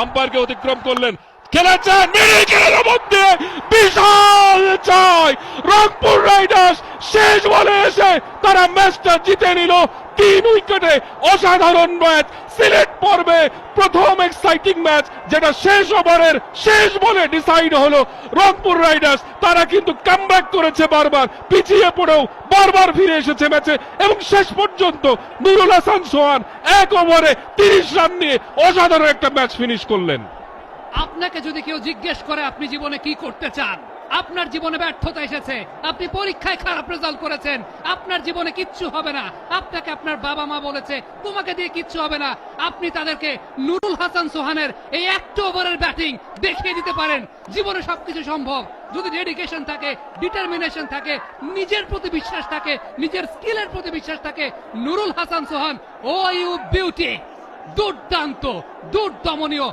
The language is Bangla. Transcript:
আম্পায়ারকে অতিক্রম করলেন, খেলেছেন মিডিকেলের মধ্যে বিশাল জয় রংপুর রাইডার্স। শেষ বলে এসে তারা ম্যাচটা জিতে নিল 3 উইকেটে। অসাধারণ ম্যাচ, সিলেট পর্বে প্রথম এক্সাইটিং ম্যাচ, যেটা শেষ ওভারের শেষ বলে ডিসাইড হলো। রংপুর রাইডার্স তারা কিন্তু কামব্যাক করেছে, বারবার পিছিয়ে পড়েও বারবার ফিরে এসেছে ম্যাচে, এবং শেষ পর্যন্ত নুরুল হাসান সোহান 1 ওভারে 30 রান নিয়ে অসাধারণ একটা ম্যাচ ফিনিশ করলেন। আপনাকে যদি কেউ জিজ্ঞেস করে আপনি জীবনে কি করতে চান, আপনার জীবনে ব্যর্থতা এসেছে, আপনি পরীক্ষায় খারাপ রেজাল্ট করেছেন, আপনার জীবনে কিচ্ছু হবে না, আপনাকে আপনার বাবা মা বলেছে তোমাকে দিয়ে কিচ্ছু হবে না, আপনি তাদেরকে নুরুল হাসান সোহানের এই একটা ওভারের ব্যাটিং দেখিয়ে দিতে পারেন। জীবনে সবকিছু সম্ভব যদি ডেডিকেশন থাকে, ডিটারমিনেশন থাকে, নিজের প্রতি বিশ্বাস থাকে, নিজের স্কিলের প্রতি বিশ্বাস থাকে। নুরুল হাসান সোহান, ও ইউ বিউটি, দুর্দান্ত, দুর্দমনীয়।